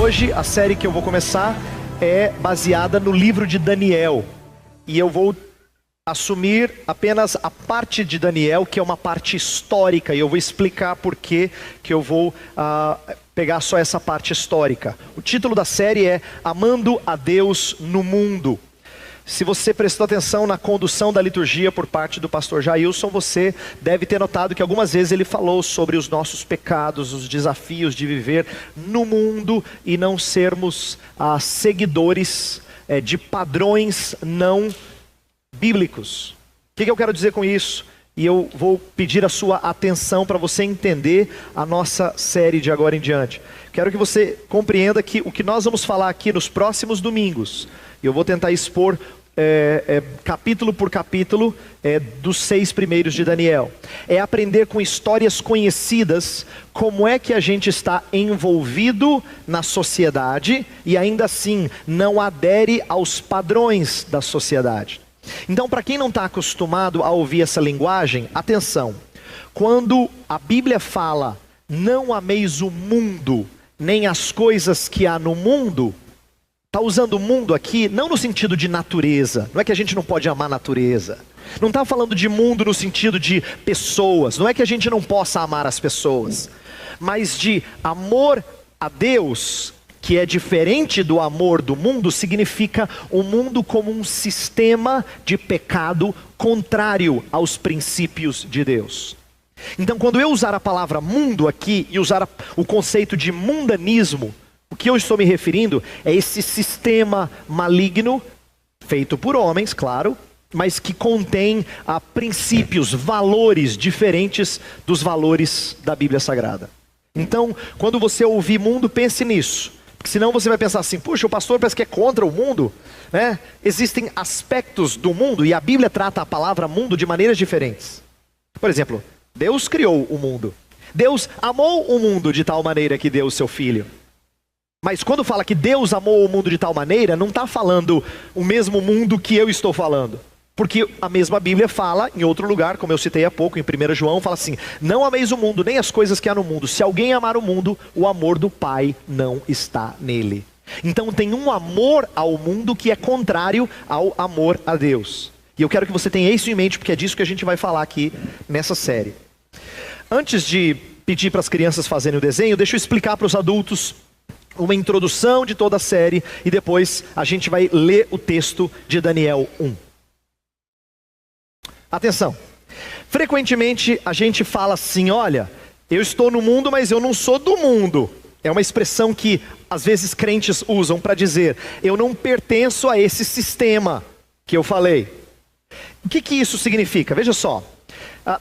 Hoje a série que eu vou começar é baseada no livro de Daniel. E eu vou assumir apenas a parte de Daniel, que é uma parte histórica. E eu vou explicar por que eu vou pegar só essa parte histórica. O título da série é Amando a Deus no Mundo. Se você prestou atenção na condução da liturgia por parte do pastor Jailson, você deve ter notado que algumas vezes ele falou sobre os nossos pecados, os desafios de viver no mundo e não sermos seguidores de padrões não bíblicos. O que eu quero dizer com isso? E eu vou pedir a sua atenção para você entender a nossa série de agora em diante. Quero que você compreenda que o que nós vamos falar aqui nos próximos domingos, eu vou tentar expor capítulo por capítulo dos 6 primeiros de Daniel. É aprender com histórias conhecidas como é que a gente está envolvido na sociedade e ainda assim não adere aos padrões da sociedade. Então, para quem não está acostumado a ouvir essa linguagem, atenção. Quando a Bíblia fala, não ameis o mundo, nem as coisas que há no mundo, está usando o mundo aqui não no sentido de natureza. Não é que a gente não pode amar a natureza. Não está falando de mundo no sentido de pessoas. Não é que a gente não possa amar as pessoas. Mas de amor a Deus, que é diferente do amor do mundo, significa o mundo como um sistema de pecado contrário aos princípios de Deus. Então, quando eu usar a palavra mundo aqui e usar o conceito de mundanismo, o que eu estou me referindo é esse sistema maligno, feito por homens, claro, mas que contém princípios, valores diferentes dos valores da Bíblia Sagrada. Então, quando você ouvir mundo, pense nisso. Porque senão você vai pensar assim, puxa, o pastor parece que é contra o mundo, né? Existem aspectos do mundo e a Bíblia trata a palavra mundo de maneiras diferentes. Por exemplo, Deus criou o mundo. Deus amou o mundo de tal maneira que deu o seu filho. Mas quando fala que Deus amou o mundo de tal maneira, não está falando o mesmo mundo que eu estou falando. Porque a mesma Bíblia fala, em outro lugar, como eu citei há pouco, em 1 João, fala assim, não ameis o mundo, nem as coisas que há no mundo. Se alguém amar o mundo, o amor do Pai não está nele. Então tem um amor ao mundo que é contrário ao amor a Deus. E eu quero que você tenha isso em mente, porque é disso que a gente vai falar aqui nessa série. Antes de pedir para as crianças fazerem o desenho, deixa eu explicar para os adultos uma introdução de toda a série e depois a gente vai ler o texto de Daniel 1. Atenção, frequentemente a gente fala assim, olha, eu estou no mundo, mas eu não sou do mundo. É uma expressão que às vezes crentes usam para dizer, eu não pertenço a esse sistema que eu falei. O que isso significa? Veja só.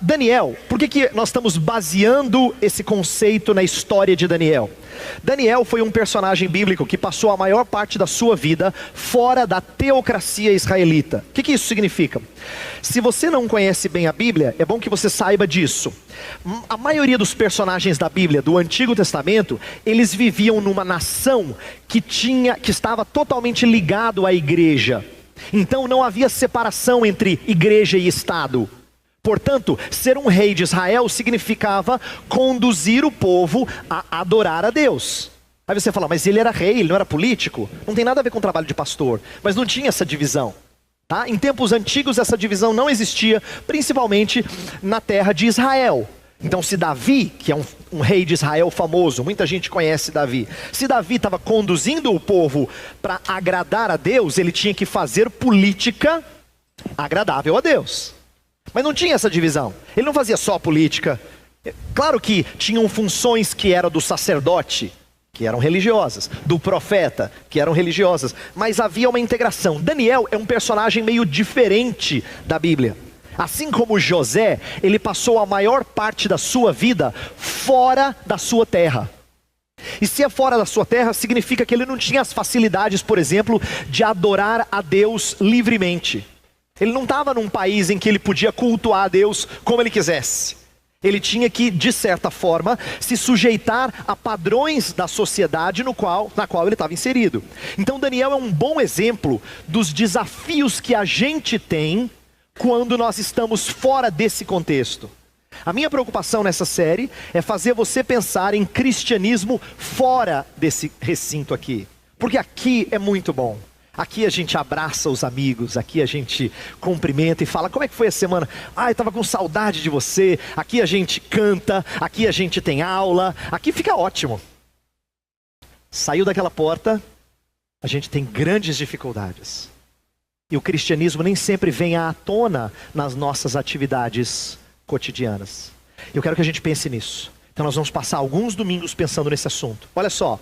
Daniel, por que nós estamos baseando esse conceito na história de Daniel? Daniel foi um personagem bíblico que passou a maior parte da sua vida fora da teocracia israelita. O que isso significa? Se você não conhece bem a Bíblia, é bom que você saiba disso. A maioria dos personagens da Bíblia, do Antigo Testamento, eles viviam numa nação que estava totalmente ligado à igreja. Então não havia separação entre igreja e Estado. Portanto, ser um rei de Israel significava conduzir o povo a adorar a Deus. Aí você fala, mas ele era rei, ele não era político? Não tem nada a ver com o trabalho de pastor. Mas não tinha essa divisão. Tá? Em tempos antigos essa divisão não existia, principalmente na terra de Israel. Então se Davi, que é um rei de Israel famoso, muita gente conhece Davi. Se Davi estava conduzindo o povo para agradar a Deus, ele tinha que fazer política agradável a Deus. Mas não tinha essa divisão. Ele não fazia só política. Claro que tinham funções que eram do sacerdote, que eram religiosas, do profeta, que eram religiosas, mas havia uma integração. Daniel é um personagem meio diferente da Bíblia. Assim como José, ele passou a maior parte da sua vida fora da sua terra. E se é fora da sua terra, significa que ele não tinha as facilidades, por exemplo, de adorar a Deus livremente. Ele não estava num país em que ele podia cultuar a Deus como ele quisesse. Ele tinha que, de certa forma, se sujeitar a padrões da sociedade na qual ele estava inserido. Então Daniel é um bom exemplo dos desafios que a gente tem quando nós estamos fora desse contexto. A minha preocupação nessa série é fazer você pensar em cristianismo fora desse recinto aqui. Porque aqui é muito bom. Aqui a gente abraça os amigos, aqui a gente cumprimenta e fala: como é que foi a semana? Ah, eu estava com saudade de você. Aqui a gente canta, aqui a gente tem aula, aqui fica ótimo. Saiu daquela porta, a gente tem grandes dificuldades. E o cristianismo nem sempre vem à tona nas nossas atividades cotidianas. Eu quero que a gente pense nisso. Então nós vamos passar alguns domingos pensando nesse assunto. Olha só,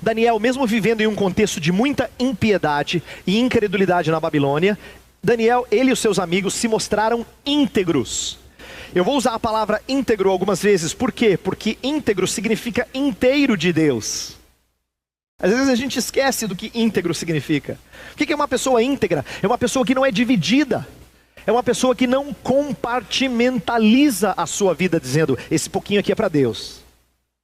Daniel, mesmo vivendo em um contexto de muita impiedade e incredulidade na Babilônia, Daniel, ele e os seus amigos se mostraram íntegros. Eu vou usar a palavra íntegro algumas vezes. Por quê? Porque íntegro significa inteiro de Deus. Às vezes a gente esquece do que íntegro significa. O que é uma pessoa íntegra? É uma pessoa que não é dividida. É uma pessoa que não compartimentaliza a sua vida dizendo: esse pouquinho aqui é para Deus,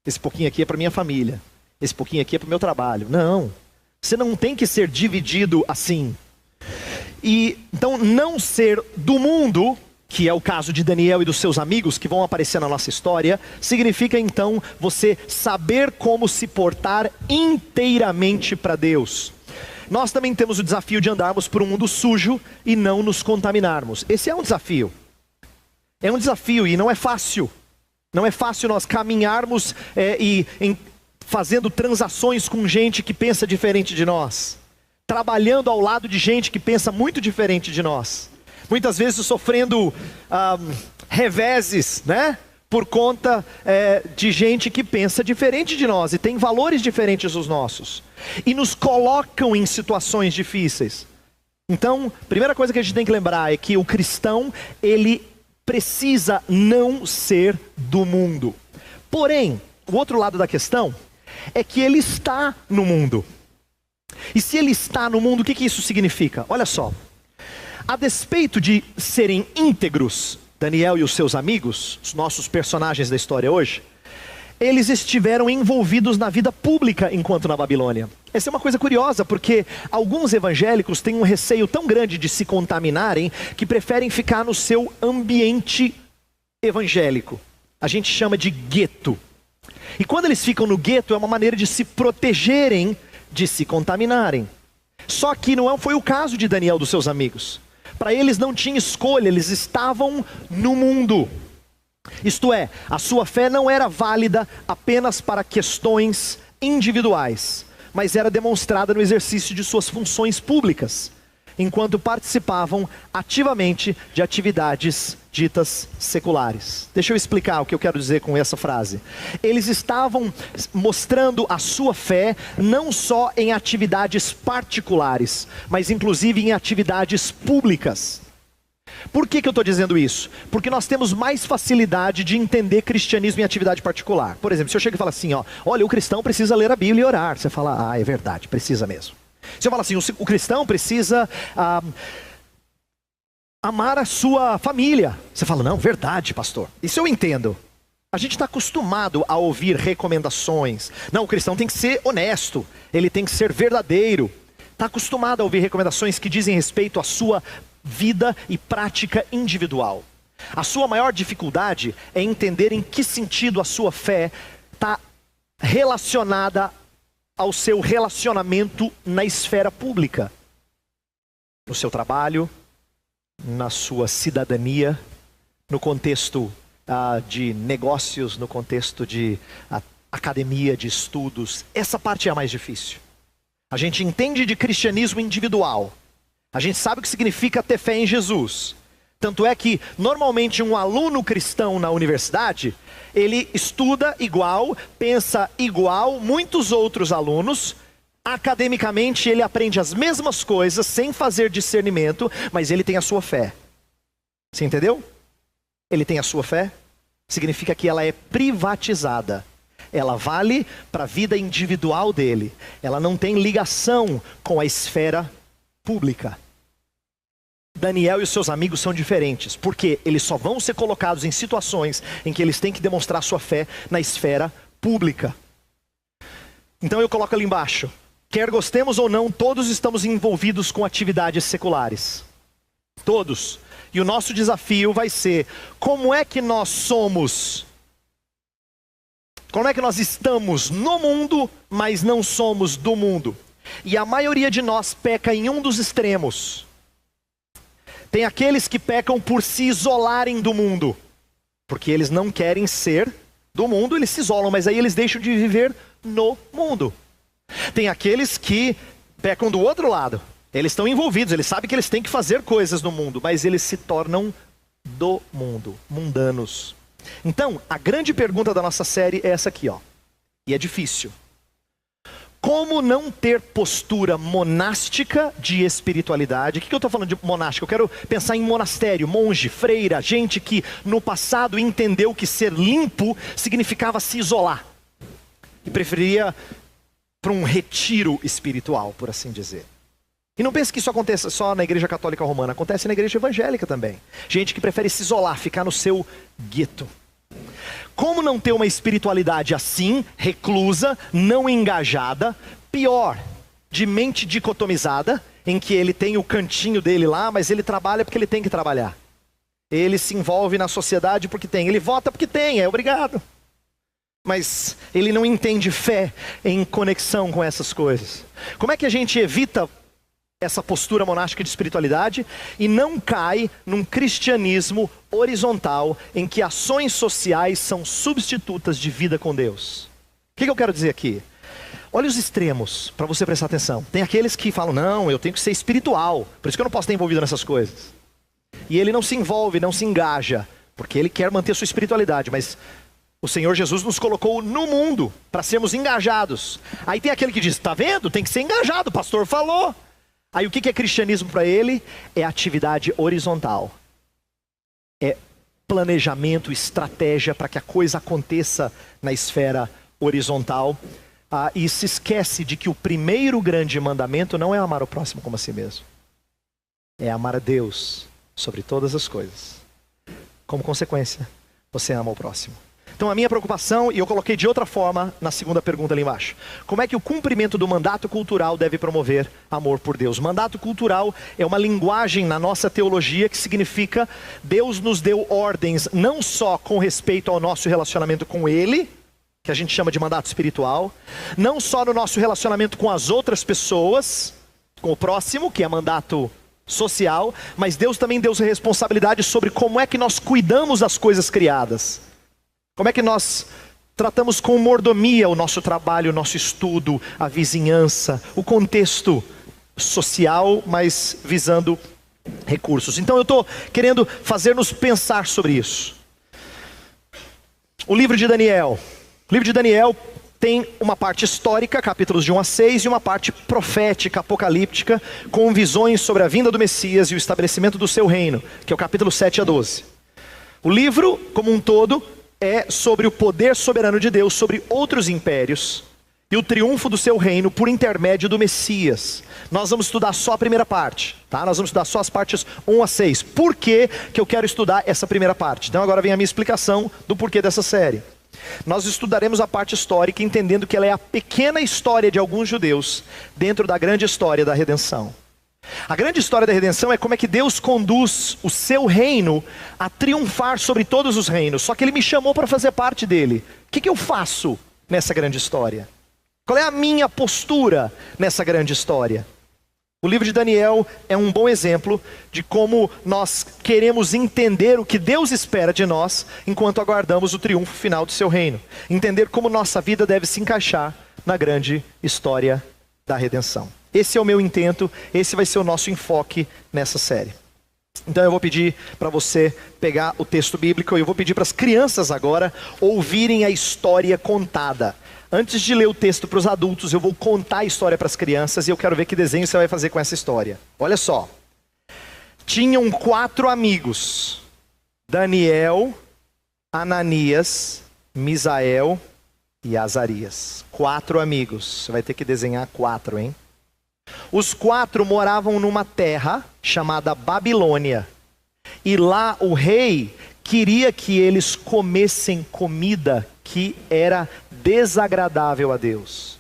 esse pouquinho aqui é para minha família, esse pouquinho aqui é para o meu trabalho. Não, você não tem que ser dividido assim. E então não ser do mundo, que é o caso de Daniel e dos seus amigos que vão aparecer na nossa história, significa então você saber como se portar inteiramente para Deus. Nós também temos o desafio de andarmos por um mundo sujo e não nos contaminarmos. Esse é um desafio. É um desafio e não é fácil. Não é fácil nós caminharmos fazendo transações com gente que pensa diferente de nós. Trabalhando ao lado de gente que pensa muito diferente de nós. Muitas vezes sofrendo reveses, né? Por conta de gente que pensa diferente de nós e tem valores diferentes dos nossos. E nos colocam em situações difíceis. Então, a primeira coisa que a gente tem que lembrar é que o cristão, ele precisa não ser do mundo. Porém, o outro lado da questão é que ele está no mundo. E se ele está no mundo, o que isso significa? Olha só. A despeito de serem íntegros, Daniel e os seus amigos, os nossos personagens da história hoje, eles estiveram envolvidos na vida pública enquanto na Babilônia. Essa é uma coisa curiosa, porque alguns evangélicos têm um receio tão grande de se contaminarem, que preferem ficar no seu ambiente evangélico. A gente chama de gueto. E quando eles ficam no gueto, é uma maneira de se protegerem de se contaminarem. Só que não foi o caso de Daniel e dos seus amigos. Para eles não tinha escolha, eles estavam no mundo. Isto é, a sua fé não era válida apenas para questões individuais, mas era demonstrada no exercício de suas funções públicas, enquanto participavam ativamente de atividades ditas seculares. Deixa eu explicar o que eu quero dizer com essa frase. Eles estavam mostrando a sua fé não só em atividades particulares, mas inclusive em atividades públicas. Por que eu estou dizendo isso? Porque nós temos mais facilidade de entender cristianismo em atividade particular. Por exemplo, se eu chego e falo assim, olha, o cristão precisa ler a Bíblia e orar. Você fala, é verdade, precisa mesmo. Se eu falar assim, o cristão precisa amar a sua família. Você fala, não, verdade, pastor. Isso eu entendo. A gente está acostumado a ouvir recomendações. Não, o cristão tem que ser honesto, ele tem que ser verdadeiro. Está acostumado a ouvir recomendações que dizem respeito à sua vida e prática individual. A sua maior dificuldade é entender em que sentido a sua fé está relacionada ao seu relacionamento na esfera pública. No seu trabalho, na sua cidadania, no contexto de negócios, no contexto de academia, de estudos. Essa parte é a mais difícil. A gente entende de cristianismo individual. A gente sabe o que significa ter fé em Jesus. Tanto é que, normalmente, um aluno cristão na universidade, ele estuda igual, pensa igual, muitos outros alunos. Academicamente, ele aprende as mesmas coisas, sem fazer discernimento, mas ele tem a sua fé. Você entendeu? Ele tem a sua fé. Significa que ela é privatizada. Ela vale para a vida individual dele. Ela não tem ligação com a esfera pública. Daniel e os seus amigos são diferentes, porque eles só vão ser colocados em situações em que eles têm que demonstrar sua fé na esfera pública. Então eu coloco ali embaixo, quer gostemos ou não, todos estamos envolvidos com atividades seculares. Todos. E o nosso desafio vai ser, como é que nós somos? Como é que nós estamos no mundo, mas não somos do mundo? E a maioria de nós peca em um dos extremos. Tem aqueles que pecam por se isolarem do mundo, porque eles não querem ser do mundo, eles se isolam, mas aí eles deixam de viver no mundo. Tem aqueles que pecam do outro lado. Eles estão envolvidos, eles sabem que eles têm que fazer coisas no mundo, mas eles se tornam do mundo, mundanos. Então, a grande pergunta da nossa série é essa aqui, ó. E é difícil. Como não ter postura monástica de espiritualidade? O que eu estou falando de monástica? Eu quero pensar em monastério, monge, freira, gente que no passado entendeu que ser limpo significava se isolar. E preferia para um retiro espiritual, por assim dizer. E não pense que isso aconteça só na igreja católica romana, acontece na igreja evangélica também. Gente que prefere se isolar, ficar no seu gueto. Como não ter uma espiritualidade assim, reclusa, não engajada, pior, de mente dicotomizada, em que ele tem o cantinho dele lá, mas ele trabalha porque ele tem que trabalhar. Ele se envolve na sociedade porque tem, ele vota porque tem, é obrigado. Mas ele não entende fé em conexão com essas coisas. Como é que a gente evita essa postura monástica de espiritualidade e não cai num cristianismo horizontal em que ações sociais são substitutas de vida com Deus? O que eu quero dizer aqui? Olha os extremos, para você prestar atenção. Tem aqueles que falam, não, eu tenho que ser espiritual, por isso que eu não posso estar envolvido nessas coisas. E ele não se envolve, não se engaja, porque ele quer manter sua espiritualidade, mas o Senhor Jesus nos colocou no mundo para sermos engajados. Aí tem aquele que diz, tá vendo? Tem que ser engajado, o pastor falou. Aí o que é cristianismo para ele? É atividade horizontal. É planejamento, estratégia para que a coisa aconteça na esfera horizontal. E se esquece de que o primeiro grande mandamento não é amar o próximo como a si mesmo. É amar a Deus sobre todas as coisas. Como consequência, você ama o próximo. Então a minha preocupação, e eu coloquei de outra forma na segunda pergunta ali embaixo. Como é que o cumprimento do mandato cultural deve promover amor por Deus? Mandato cultural é uma linguagem na nossa teologia que significa Deus nos deu ordens não só com respeito ao nosso relacionamento com Ele, que a gente chama de mandato espiritual, não só no nosso relacionamento com as outras pessoas, com o próximo, que é mandato social, mas Deus também deu responsabilidade sobre como é que nós cuidamos das coisas criadas. Como é que nós tratamos com mordomia o nosso trabalho, o nosso estudo, a vizinhança, o contexto social, mas visando recursos. Então eu estou querendo fazer-nos pensar sobre isso. O livro de Daniel. O livro de Daniel tem uma parte histórica, capítulos de 1 a 6, e uma parte profética, apocalíptica, com visões sobre a vinda do Messias e o estabelecimento do seu reino, que é o capítulo 7 a 12. O livro, como um todo, é sobre o poder soberano de Deus sobre outros impérios e o triunfo do seu reino por intermédio do Messias. Nós vamos estudar só a primeira parte, tá? Nós vamos estudar só as partes 1 a 6. Por que eu quero estudar essa primeira parte? Então agora vem a minha explicação do porquê dessa série. Nós estudaremos a parte histórica entendendo que ela é a pequena história de alguns judeus dentro da grande história da redenção. A grande história da redenção é como é que Deus conduz o seu reino a triunfar sobre todos os reinos. Só que Ele me chamou para fazer parte dele. O que eu faço nessa grande história? Qual é a minha postura nessa grande história? O livro de Daniel é um bom exemplo de como nós queremos entender o que Deus espera de nós enquanto aguardamos o triunfo final do seu reino. Entender como nossa vida deve se encaixar na grande história da redenção. Esse é o meu intento, esse vai ser o nosso enfoque nessa série. Então eu vou pedir para você pegar o texto bíblico e eu vou pedir para as crianças agora ouvirem a história contada. Antes de ler o texto para os adultos, eu vou contar a história para as crianças e eu quero ver que desenho você vai fazer com essa história. Olha só. Tinham 4 amigos: Daniel, Ananias, Misael e Azarias. 4 amigos. Você vai ter que desenhar 4, hein? Os 4 moravam numa terra chamada Babilônia. E lá o rei queria que eles comessem comida que era desagradável a Deus.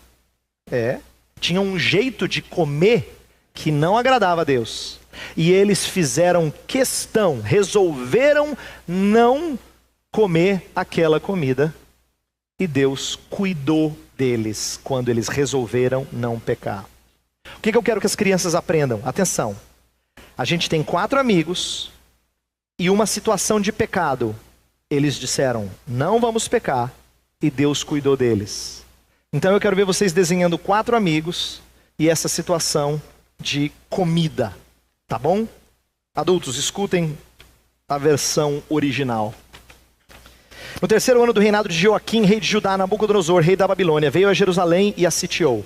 Tinha um jeito de comer que não agradava a Deus. E eles fizeram questão, resolveram não comer aquela comida. E Deus cuidou deles quando eles resolveram não pecar. O que eu quero que as crianças aprendam? Atenção. A gente tem 4 amigos e uma situação de pecado. Eles disseram, não vamos pecar, e Deus cuidou deles. Então eu quero ver vocês desenhando 4 amigos e essa situação de comida, tá bom? Adultos, escutem a versão original. No 3º ano do reinado de Joaquim, rei de Judá, Nabucodonosor, rei da Babilônia, veio a Jerusalém e a sitiou.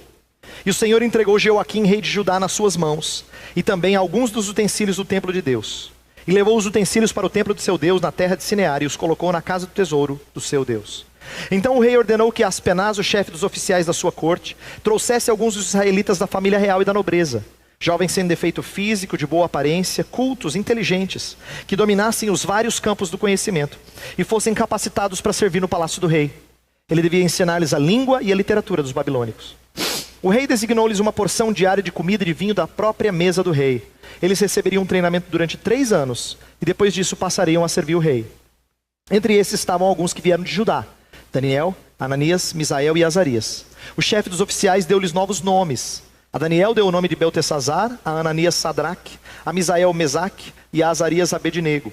E o Senhor entregou Joaquim, rei de Judá, nas suas mãos, e também alguns dos utensílios do templo de Deus. E levou os utensílios para o templo de seu Deus, na terra de Sinear, e os colocou na casa do tesouro do seu Deus. Então o rei ordenou que Aspenaz, o chefe dos oficiais da sua corte, trouxesse alguns dos israelitas da família real e da nobreza, jovens sem defeito físico, de boa aparência, cultos, inteligentes, que dominassem os vários campos do conhecimento e fossem capacitados para servir no palácio do rei. Ele devia ensinar-lhes a língua e a literatura dos babilônicos. O rei designou-lhes uma porção diária de comida e de vinho da própria mesa do rei. Eles receberiam um treinamento durante 3 anos e depois disso passariam a servir o rei. Entre esses estavam alguns que vieram de Judá: Daniel, Ananias, Misael e Azarias. O chefe dos oficiais deu-lhes novos nomes. A Daniel deu o nome de Beltesazar, a Ananias Sadraque, a Misael Mesaque e a Azarias Abednego.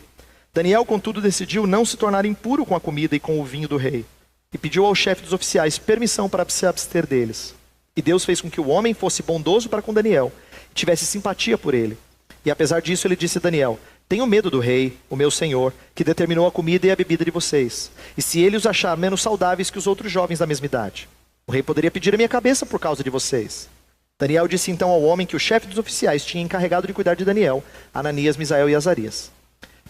Daniel, contudo, decidiu não se tornar impuro com a comida e com o vinho do rei, e pediu ao chefe dos oficiais permissão para se abster deles. E Deus fez com que o homem fosse bondoso para com Daniel, e tivesse simpatia por ele. E apesar disso ele disse a Daniel: tenho medo do rei, o meu senhor, que determinou a comida e a bebida de vocês. E se ele os achar menos saudáveis que os outros jovens da mesma idade, o rei poderia pedir a minha cabeça por causa de vocês. Daniel disse então ao homem que o chefe dos oficiais tinha encarregado de cuidar de Daniel, Ananias, Misael e Azarias: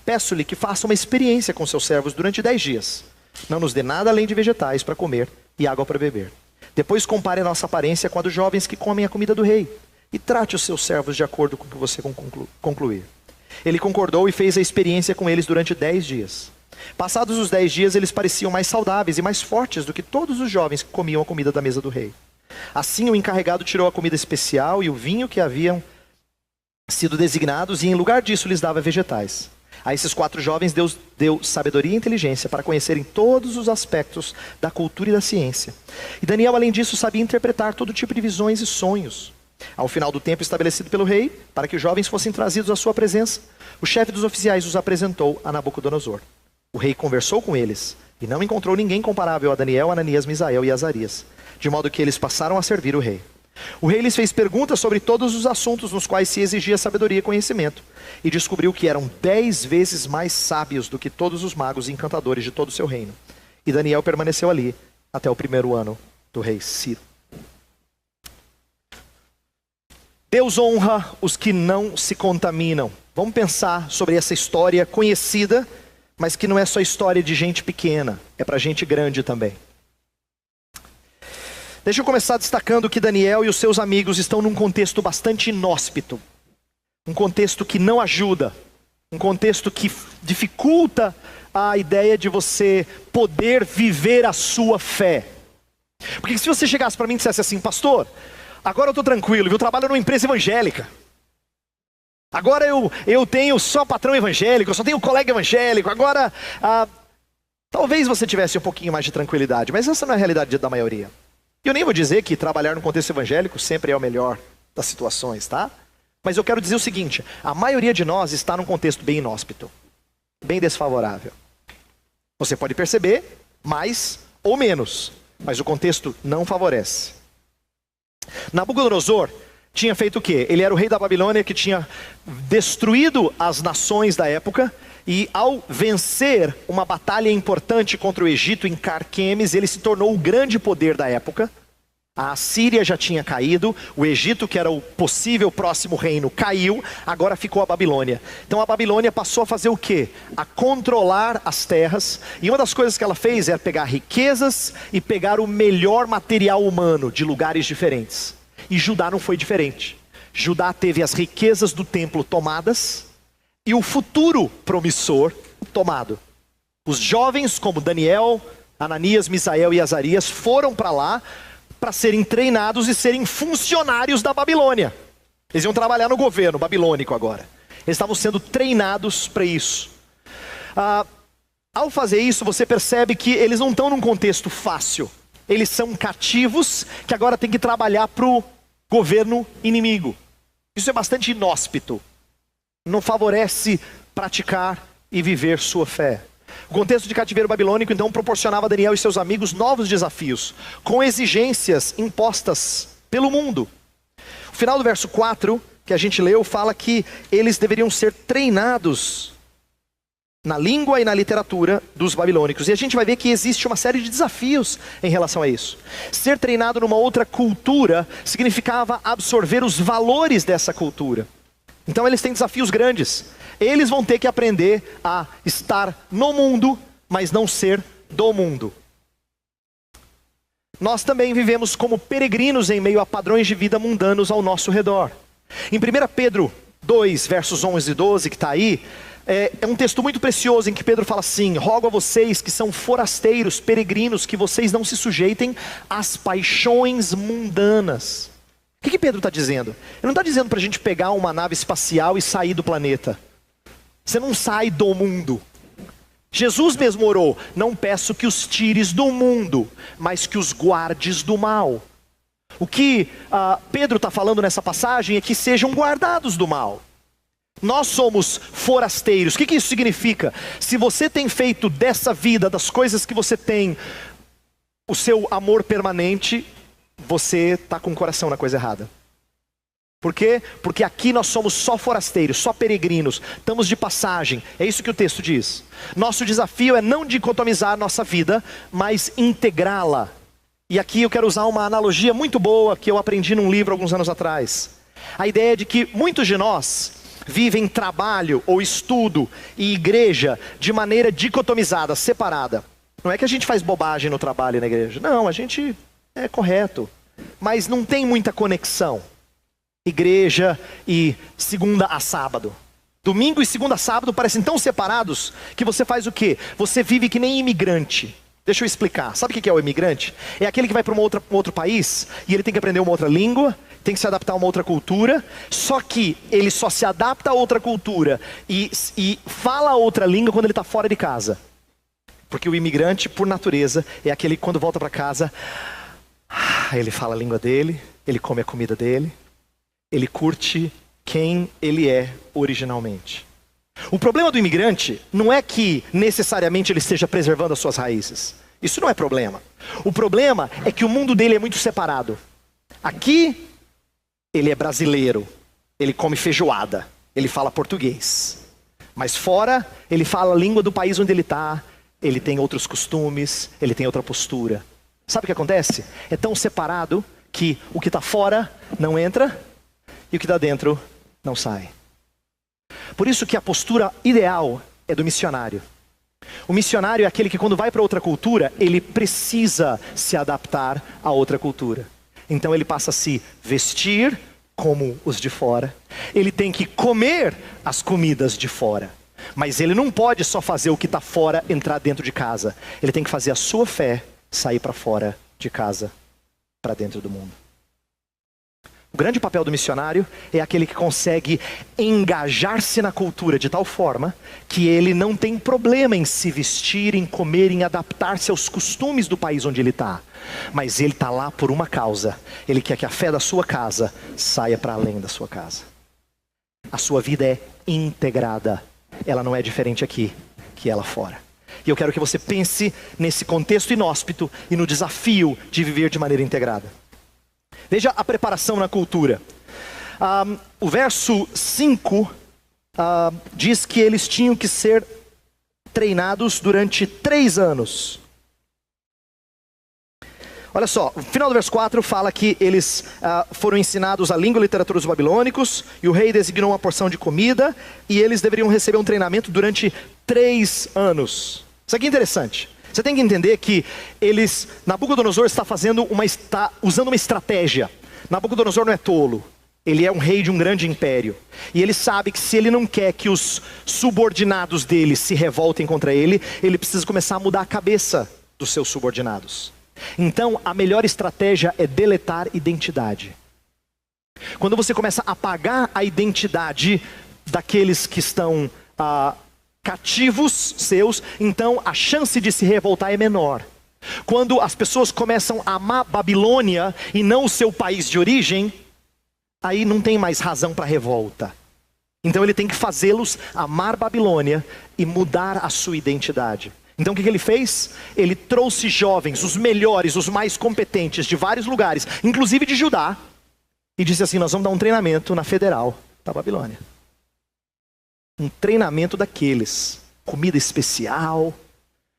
peço-lhe que faça uma experiência com seus servos durante 10 dias. Não nos dê nada além de vegetais para comer e água para beber. Depois compare a nossa aparência com a dos jovens que comem a comida do rei, e trate os seus servos de acordo com o que você concluir. Ele concordou e fez a experiência com eles durante 10 dias. Passados os 10 dias, eles pareciam mais saudáveis e mais fortes do que todos os jovens que comiam a comida da mesa do rei. Assim o encarregado tirou a comida especial e o vinho que haviam sido designados, e em lugar disso lhes dava vegetais. A esses 4 jovens Deus deu sabedoria e inteligência para conhecerem todos os aspectos da cultura e da ciência. E Daniel, além disso, sabia interpretar todo tipo de visões e sonhos. Ao final do tempo estabelecido pelo rei, para que os jovens fossem trazidos à sua presença, o chefe dos oficiais os apresentou a Nabucodonosor. O rei conversou com eles e não encontrou ninguém comparável a Daniel, Ananias, Misael e Azarias, de modo que eles passaram a servir o rei. O rei lhes fez perguntas sobre todos os assuntos nos quais se exigia sabedoria e conhecimento, e descobriu que eram 10 vezes mais sábios do que todos os magos e encantadores de todo o seu reino. E Daniel permaneceu ali até o 1º ano do rei Ciro. Deus honra os que não se contaminam. Vamos pensar sobre essa história conhecida, mas que não é só história de gente pequena, é para gente grande também. Deixa eu começar destacando que Daniel e os seus amigos estão num contexto bastante inóspito. Um contexto que não ajuda. Um contexto que dificulta a ideia de você poder viver a sua fé. Porque se você chegasse para mim e dissesse assim: pastor, agora eu estou tranquilo, eu trabalho numa empresa evangélica. Agora eu tenho só patrão evangélico, eu só tenho colega evangélico. Agora, talvez você tivesse um pouquinho mais de tranquilidade, mas essa não é a realidade da maioria. Eu nem vou dizer que trabalhar no contexto evangélico sempre é o melhor das situações, tá? Mas eu quero dizer o seguinte: a maioria de nós está num contexto bem inóspito, bem desfavorável. Você pode perceber mais ou menos, mas o contexto não favorece. Nabucodonosor tinha feito o quê? Ele era o rei da Babilônia que tinha destruído as nações da época, e ao vencer uma batalha importante contra o Egito em Carquemes, ele se tornou o grande poder da época. A Assíria já tinha caído, o Egito, que era o possível próximo reino, caiu, agora ficou a Babilônia. Então a Babilônia passou a fazer o quê? A controlar as terras, e uma das coisas que ela fez era pegar riquezas e pegar o melhor material humano de lugares diferentes. E Judá não foi diferente. Judá teve as riquezas do templo tomadas e o futuro promissor tomado. Os jovens como Daniel, Ananias, Misael e Azarias foram para lá para serem treinados e serem funcionários da Babilônia. Eles iam trabalhar no governo babilônico agora. Eles estavam sendo treinados para isso. Ao fazer isso, você percebe que eles não estão num contexto fácil. Eles são cativos que agora têm que trabalhar para o governo inimigo. Isso é bastante inóspito. Não favorece praticar e viver sua fé. O contexto de cativeiro babilônico, então, proporcionava a Daniel e seus amigos novos desafios, com exigências impostas pelo mundo. O final do verso 4, que a gente leu, fala que eles deveriam ser treinados na língua e na literatura dos babilônicos. E a gente vai ver que existe uma série de desafios em relação a isso. Ser treinado numa outra cultura significava absorver os valores dessa cultura. Então eles têm desafios grandes. Eles vão ter que aprender a estar no mundo, mas não ser do mundo. Nós também vivemos como peregrinos em meio a padrões de vida mundanos ao nosso redor. Em 1 Pedro 2, versos 11 e 12, que está aí, é um texto muito precioso em que Pedro fala assim: rogo a vocês que são forasteiros, peregrinos, que vocês não se sujeitem às paixões mundanas. O que Pedro está dizendo? Ele não está dizendo para a gente pegar uma nave espacial e sair do planeta. Você não sai do mundo. Jesus mesmo orou: não peço que os tires do mundo, mas que os guardes do mal. O que Pedro está falando nessa passagem é que sejam guardados do mal. Nós somos forasteiros. O que isso significa? Se você tem feito dessa vida, das coisas que você tem, o seu amor permanente, você está com o coração na coisa errada. Por quê? Porque aqui nós somos só forasteiros, só peregrinos, estamos de passagem. É isso que o texto diz. Nosso desafio é não dicotomizar a nossa vida, mas integrá-la. E aqui eu quero usar uma analogia muito boa que eu aprendi num livro alguns anos atrás. A ideia é de que muitos de nós vivem trabalho ou estudo e igreja de maneira dicotomizada, separada. Não é que a gente faz bobagem no trabalho e na igreja. Não, a gente é correto. Mas não tem muita conexão. Igreja e segunda a sábado. Domingo e segunda a sábado parecem tão separados que você faz o quê? Você vive que nem imigrante. Deixa eu explicar. Sabe o que é o imigrante? É aquele que vai para um outro país e ele tem que aprender uma outra língua, tem que se adaptar a uma outra cultura, só que ele só se adapta a outra cultura e fala a outra língua quando ele está fora de casa. Porque o imigrante, por natureza, é aquele que quando volta para casa, ele fala a língua dele, ele come a comida dele, ele curte quem ele é originalmente. O problema do imigrante não é que necessariamente ele esteja preservando as suas raízes. Isso não é problema. O problema é que o mundo dele é muito separado. Aqui, ele é brasileiro, ele come feijoada, ele fala português. Mas fora, ele fala a língua do país onde ele está, ele tem outros costumes, ele tem outra postura. Sabe o que acontece? É tão separado que o que está fora não entra e o que está dentro não sai. Por isso que a postura ideal é do missionário. O missionário é aquele que quando vai para outra cultura, ele precisa se adaptar a outra cultura. Então ele passa a se vestir como os de fora. Ele tem que comer as comidas de fora. Mas ele não pode só fazer o que está fora entrar dentro de casa. Ele tem que fazer a sua fé sair para fora de casa, para dentro do mundo. O grande papel do missionário é aquele que consegue engajar-se na cultura de tal forma que ele não tem problema em se vestir, em comer, em adaptar-se aos costumes do país onde ele está. Mas ele está lá por uma causa. Ele quer que a fé da sua casa saia para além da sua casa. A sua vida é integrada. Ela não é diferente aqui que ela fora. E eu quero que você pense nesse contexto inóspito e no desafio de viver de maneira integrada. Veja a preparação na cultura. O verso 5 diz que eles tinham que ser treinados durante 3 anos. Olha só, o final do verso 4 fala que eles foram ensinados a língua e literatura dos babilônicos, e o rei designou uma porção de comida, e eles deveriam receber um treinamento durante 3 anos. Isso aqui é interessante. Você tem que entender que Nabucodonosor está usando uma estratégia. Nabucodonosor não é tolo. Ele é um rei de um grande império. E ele sabe que se ele não quer que os subordinados dele se revoltem contra ele, ele precisa começar a mudar a cabeça dos seus subordinados. Então, a melhor estratégia é deletar identidade. Quando você começa a apagar a identidade daqueles que estão cativos seus, então a chance de se revoltar é menor. Quando as pessoas começam a amar Babilônia e não o seu país de origem, aí não tem mais razão para revolta. Então ele tem que fazê-los amar Babilônia e mudar a sua identidade. Então o que ele fez? Ele trouxe jovens, os melhores, os mais competentes de vários lugares, inclusive de Judá, e disse assim: nós vamos dar um treinamento na Federal da Babilônia. Um treinamento daqueles, comida especial,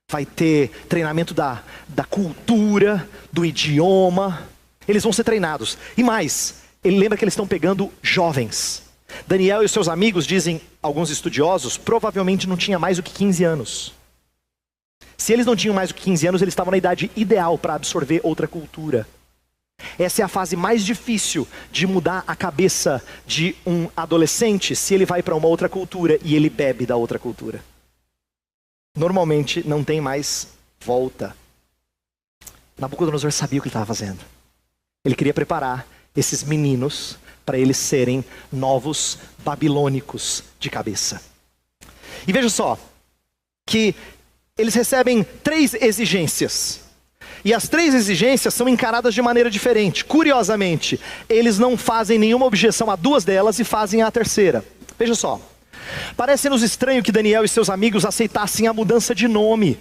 vai ter treinamento da cultura, do idioma, eles vão ser treinados. E mais, ele lembra que eles estão pegando jovens. Daniel e os seus amigos, dizem alguns estudiosos, provavelmente não tinha mais do que 15 anos. Se eles não tinham mais do que 15 anos, eles estavam na idade ideal para absorver outra cultura. Essa é a fase mais difícil de mudar a cabeça de um adolescente, se ele vai para uma outra cultura e ele bebe da outra cultura. Normalmente não tem mais volta. Nabucodonosor sabia o que ele estava fazendo. Ele queria preparar esses meninos para eles serem novos babilônicos de cabeça. E veja só, que eles recebem 3 exigências. E as 3 exigências são encaradas de maneira diferente. Curiosamente, eles não fazem nenhuma objeção a 2 delas e fazem a terceira. Veja só, parece-nos estranho que Daniel e seus amigos aceitassem a mudança de nome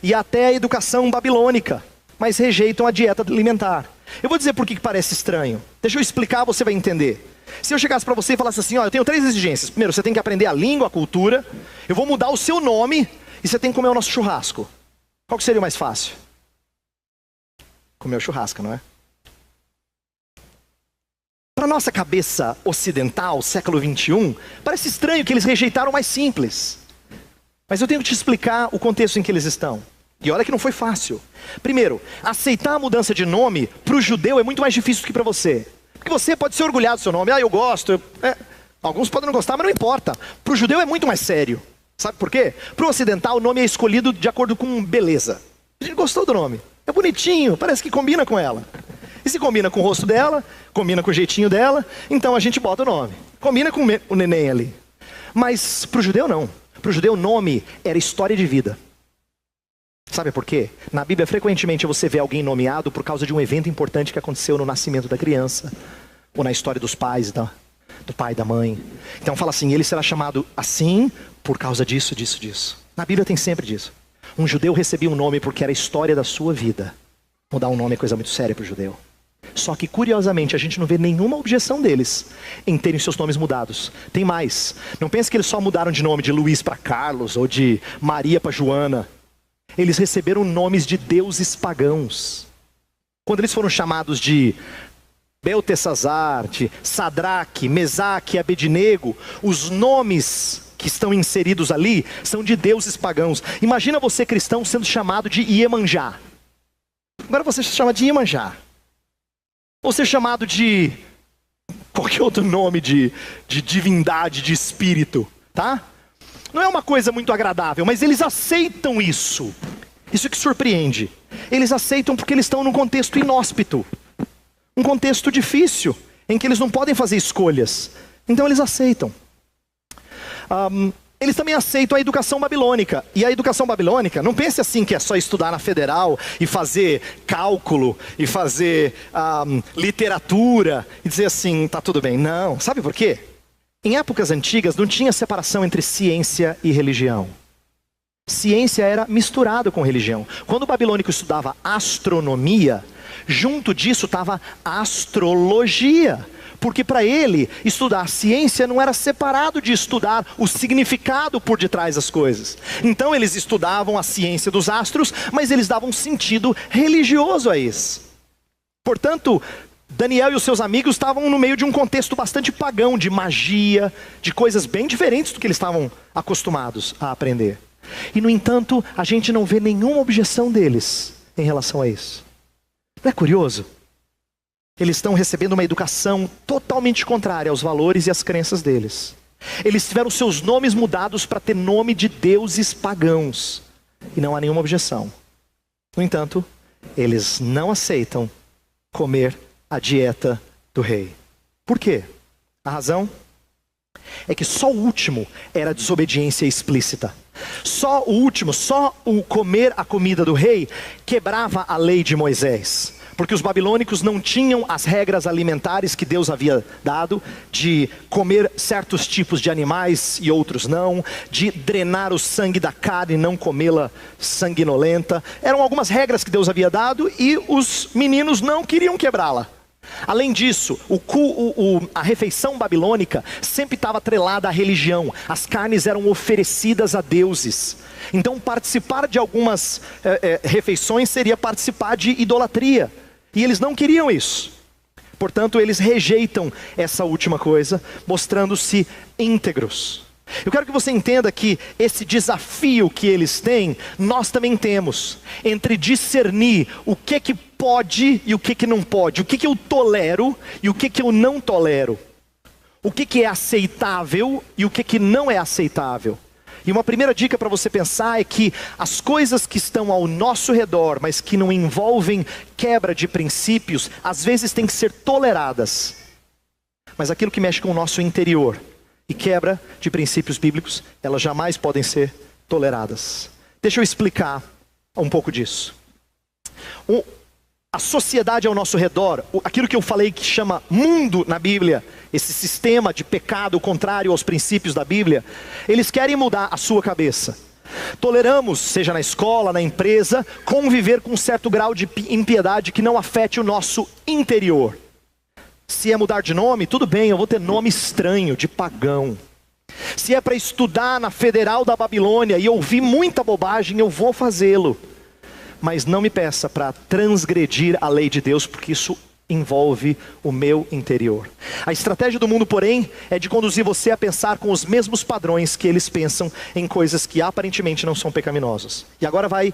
e até a educação babilônica, mas rejeitam a dieta alimentar. Eu vou dizer por que parece estranho. Deixa eu explicar, você vai entender. Se eu chegasse para você e falasse assim: ó, eu tenho 3 exigências. Primeiro, você tem que aprender a língua, a cultura. Eu vou mudar o seu nome e você tem que comer o nosso churrasco. Qual que seria o mais fácil? Comer o churrasco, não é? Para nossa cabeça ocidental, século 21, parece estranho que eles rejeitaram o mais simples. Mas eu tenho que te explicar o contexto em que eles estão. E olha que não foi fácil. Primeiro, aceitar a mudança de nome para o judeu é muito mais difícil do que para você. Porque você pode ser orgulhado do seu nome. Eu gosto. Alguns podem não gostar, mas não importa. Para o judeu é muito mais sério. Sabe por quê? Para o ocidental o nome é escolhido de acordo com beleza. A gente gostou do nome. É bonitinho, parece que combina com ela. E se combina com o rosto dela, combina com o jeitinho dela, então a gente bota o nome. Combina com o neném ali. Mas para o judeu não. Para o judeu o nome era história de vida. Sabe por quê? Na Bíblia frequentemente você vê alguém nomeado por causa de um evento importante que aconteceu no nascimento da criança. Ou na história dos pais, do pai e da mãe. Então fala assim: ele será chamado assim por causa disso, disso, disso. Na Bíblia tem sempre disso. Um judeu recebia um nome porque era a história da sua vida. Mudar um nome é coisa muito séria para o judeu. Só que curiosamente a gente não vê nenhuma objeção deles em terem seus nomes mudados. Tem mais. Não pense que eles só mudaram de nome de Luiz para Carlos ou de Maria para Joana. Eles receberam nomes de deuses pagãos. Quando eles foram chamados de Beltesazar, de Sadraque, Mesaque e Abednego, os nomes que estão inseridos ali são de deuses pagãos. Imagina você, cristão, sendo chamado de Iemanjá. Agora você se chama de Iemanjá. Ou ser chamado de qualquer outro nome de divindade, de espírito, tá? Não é uma coisa muito agradável, mas eles aceitam isso. Isso que surpreende. Eles aceitam porque eles estão num contexto inóspito. Um contexto difícil, em que eles não podem fazer escolhas. Então eles aceitam. Eles também aceitam a educação babilônica. E a educação babilônica, não pense assim que é só estudar na Federal e fazer cálculo e fazer literatura e dizer assim, tá tudo bem. Não, sabe por quê? Em épocas antigas não tinha separação entre ciência e religião. Ciência era misturado com religião. Quando o babilônico estudava astronomia, junto disso estava astrologia. Porque para ele, estudar ciência não era separado de estudar o significado por detrás das coisas. Então eles estudavam a ciência dos astros, mas eles davam um sentido religioso a isso. Portanto, Daniel e os seus amigos estavam no meio de um contexto bastante pagão, de magia, de coisas bem diferentes do que eles estavam acostumados a aprender. E no entanto, a gente não vê nenhuma objeção deles em relação a isso. Não é curioso? Eles estão recebendo uma educação totalmente contrária aos valores e às crenças deles. Eles tiveram seus nomes mudados para ter nome de deuses pagãos. E não há nenhuma objeção. No entanto, eles não aceitam comer a dieta do rei. Por quê? A razão é que só o último era desobediência explícita. Só o último, só o comer a comida do rei quebrava a lei de Moisés. Porque os babilônicos não tinham as regras alimentares que Deus havia dado, de comer certos tipos de animais e outros não, de drenar o sangue da carne e não comê-la sanguinolenta. Eram algumas regras que Deus havia dado e os meninos não queriam quebrá-la. Além disso, a refeição babilônica sempre estava atrelada à religião. As carnes eram oferecidas a deuses. Então participar de algumas refeições seria participar de idolatria. E eles não queriam isso. Portanto, eles rejeitam essa última coisa, mostrando-se íntegros. Eu quero que você entenda que esse desafio que eles têm, nós também temos. Entre discernir o que pode e o que não pode. O que eu tolero e o que eu não tolero. O que é aceitável e o que não é aceitável. E uma primeira dica para você pensar é que as coisas que estão ao nosso redor, mas que não envolvem quebra de princípios, às vezes têm que ser toleradas. Mas aquilo que mexe com o nosso interior e quebra de princípios bíblicos, elas jamais podem ser toleradas. Deixa eu explicar um pouco disso. A sociedade ao nosso redor, aquilo que eu falei que chama mundo na Bíblia, esse sistema de pecado contrário aos princípios da Bíblia, eles querem mudar a sua cabeça. Toleramos, seja na escola, na empresa, conviver com um certo grau de impiedade que não afete o nosso interior. Se é mudar de nome, tudo bem, eu vou ter nome estranho, de pagão. Se é para estudar na Federal da Babilônia e ouvir muita bobagem, eu vou fazê-lo. Mas não me peça para transgredir a lei de Deus, porque isso envolve o meu interior. A estratégia do mundo, porém, é de conduzir você a pensar com os mesmos padrões que eles pensam em coisas que aparentemente não são pecaminosas. E agora vai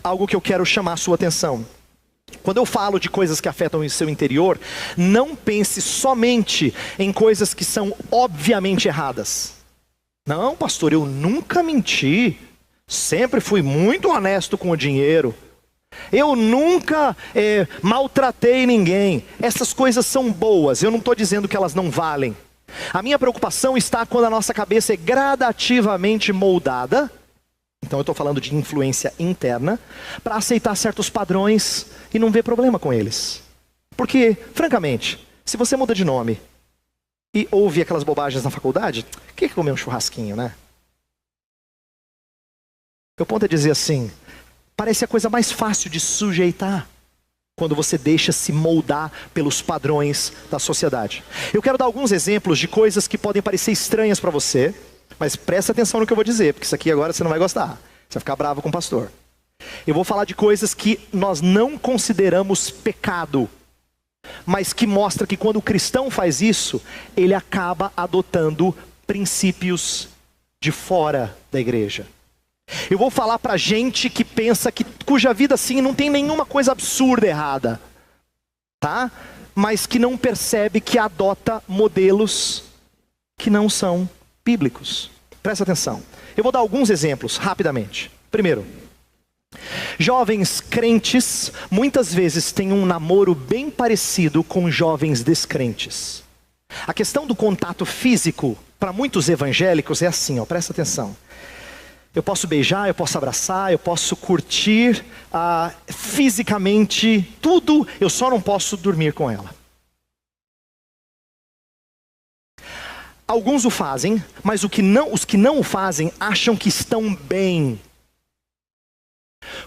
algo que eu quero chamar a sua atenção. Quando eu falo de coisas que afetam o seu interior, não pense somente em coisas que são obviamente erradas. Não, pastor, eu nunca menti. Sempre fui muito honesto com o dinheiro. Eu nunca maltratei ninguém. Essas coisas são boas, eu não estou dizendo que elas não valem. A minha preocupação está quando a nossa cabeça é gradativamente moldada. Então eu estou falando de influência interna, para aceitar certos padrões e não ver problema com eles. Porque, francamente, se você muda de nome e ouve aquelas bobagens na faculdade, o que é comer um churrasquinho, né? Meu ponto é dizer assim, parece a coisa mais fácil de sujeitar quando você deixa se moldar pelos padrões da sociedade. Eu quero dar alguns exemplos de coisas que podem parecer estranhas para você, mas presta atenção no que eu vou dizer, porque isso aqui agora você não vai gostar. Você vai ficar bravo com o pastor. Eu vou falar de coisas que nós não consideramos pecado, mas que mostra que quando o cristão faz isso, ele acaba adotando princípios de fora da igreja. Eu vou falar para gente que pensa cuja vida assim não tem nenhuma coisa absurda errada, tá? Mas que não percebe que adota modelos que não são bíblicos. Presta atenção. Eu vou dar alguns exemplos rapidamente. Primeiro, jovens crentes muitas vezes têm um namoro bem parecido com jovens descrentes. A questão do contato físico para muitos evangélicos é assim, ó, presta atenção. Eu posso beijar, eu posso abraçar, eu posso curtir fisicamente tudo, eu só não posso dormir com ela. Alguns o fazem, mas os que não o fazem acham que estão bem.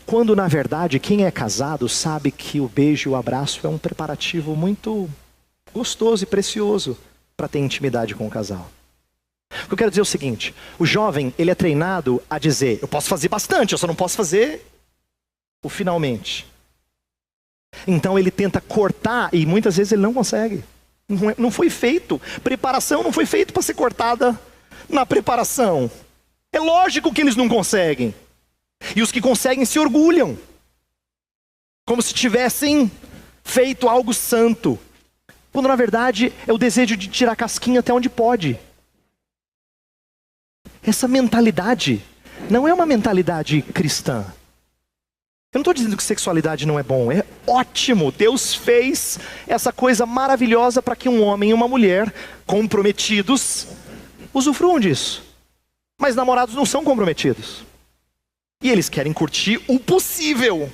Quando na verdade quem é casado sabe que o beijo e o abraço é um preparativo muito gostoso e precioso para ter intimidade com o casal. O que eu quero dizer é o seguinte, o jovem, ele é treinado a dizer, eu posso fazer bastante, eu só não posso fazer o finalmente. Então ele tenta cortar e muitas vezes ele não consegue. Não foi feito, preparação não foi feita para ser cortada na preparação. É lógico que eles não conseguem. E os que conseguem se orgulham, como se tivessem feito algo santo. Quando na verdade é o desejo de tirar a casquinha até onde pode. Essa mentalidade não é uma mentalidade cristã. Eu não estou dizendo que sexualidade não é bom, é ótimo. Deus fez essa coisa maravilhosa para que um homem e uma mulher comprometidos usufruam disso. Mas namorados não são comprometidos. E eles querem curtir o possível.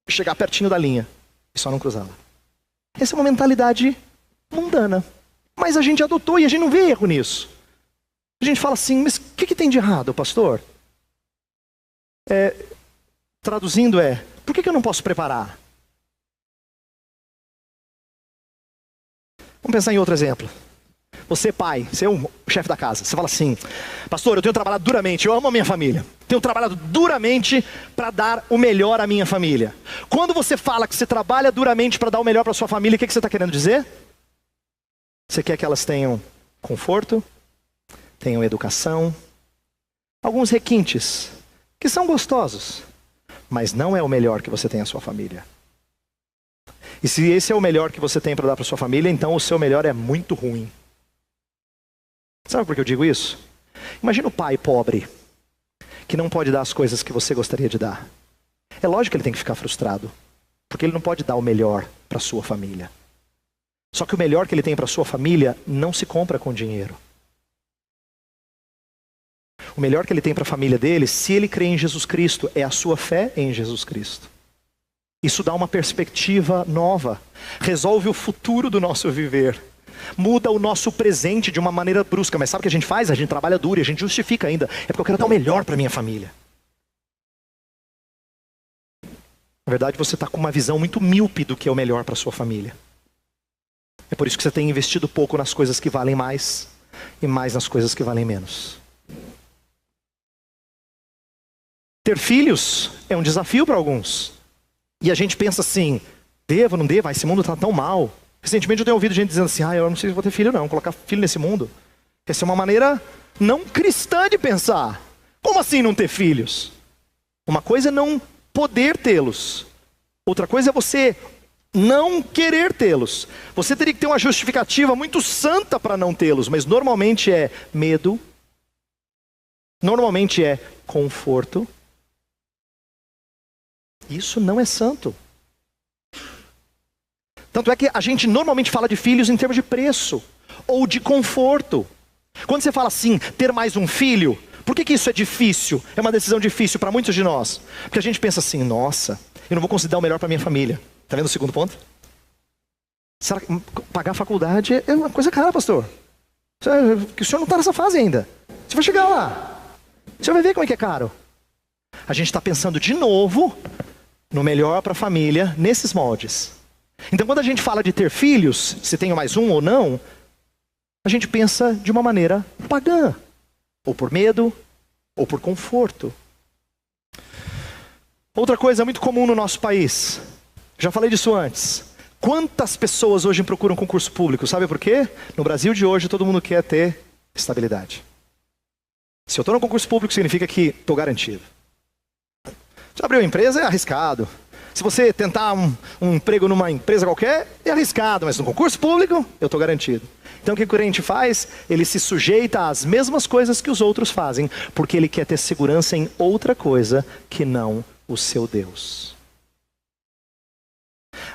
Chegar pertinho da linha e só não cruzá-la. Essa é uma mentalidade mundana. Mas a gente adotou e a gente não vê erro nisso. A gente fala assim, mas o que tem de errado, pastor? Traduzindo por que eu não posso preparar? Vamos pensar em outro exemplo. Você, pai, você é o chefe da casa. Você fala assim, pastor, eu tenho trabalhado duramente, eu amo a minha família. Tenho trabalhado duramente para dar o melhor à minha família. Quando você fala que você trabalha duramente para dar o melhor para sua família, o que você está querendo dizer? Você quer que elas tenham conforto, tenham educação, alguns requintes, que são gostosos, mas não é o melhor que você tem à sua família. E se esse é o melhor que você tem para dar para sua família, então o seu melhor é muito ruim. Sabe por que eu digo isso? Imagina o pai pobre, que não pode dar as coisas que você gostaria de dar. É lógico que ele tem que ficar frustrado, porque ele não pode dar o melhor para sua família. Só que o melhor que ele tem para sua família não se compra com dinheiro. O melhor que ele tem para a família dele, se ele crê em Jesus Cristo, é a sua fé em Jesus Cristo. Isso dá uma perspectiva nova, resolve o futuro do nosso viver, muda o nosso presente de uma maneira brusca. Mas sabe o que a gente faz? A gente trabalha duro e a gente justifica ainda. É porque eu quero dar o melhor para minha família. Na verdade, você está com uma visão muito míope do que é o melhor para sua família. É por isso que você tem investido pouco nas coisas que valem mais e mais nas coisas que valem menos. Ter filhos é um desafio para alguns. E a gente pensa assim, devo, não devo, esse mundo está tão mal. Recentemente eu tenho ouvido gente dizendo assim, eu não sei se vou ter filho não, colocar filho nesse mundo. Essa é uma maneira não cristã de pensar. Como assim não ter filhos? Uma coisa é não poder tê-los. Outra coisa é você não querer tê-los. Você teria que ter uma justificativa muito santa para não tê-los, mas normalmente é medo, normalmente é conforto. Isso não é santo. Tanto é que a gente normalmente fala de filhos em termos de preço ou de conforto. Quando você fala assim, ter mais um filho, por que isso é difícil? É uma decisão difícil para muitos de nós. Porque a gente pensa assim, nossa, eu não vou conseguir dar o melhor para minha família. Está vendo o segundo ponto? Será que pagar a faculdade é uma coisa cara, pastor? Que o senhor não está nessa fase ainda. Você vai chegar lá. Você vai ver como é que é caro. A gente está pensando de novo no melhor para a família nesses moldes. Então quando a gente fala de ter filhos, se tenho mais um ou não, a gente pensa de uma maneira pagã. Ou por medo, ou por conforto. Outra coisa muito comum no nosso país, já falei disso antes. Quantas pessoas hoje procuram concurso público? Sabe por quê? No Brasil de hoje todo mundo quer ter estabilidade. Se eu estou no concurso público significa que estou garantido. Se abrir uma empresa é arriscado. Se você tentar um emprego numa empresa qualquer, é arriscado. Mas no concurso público, eu estou garantido. Então o que o crente faz? Ele se sujeita às mesmas coisas que os outros fazem, porque ele quer ter segurança em outra coisa que não o seu Deus.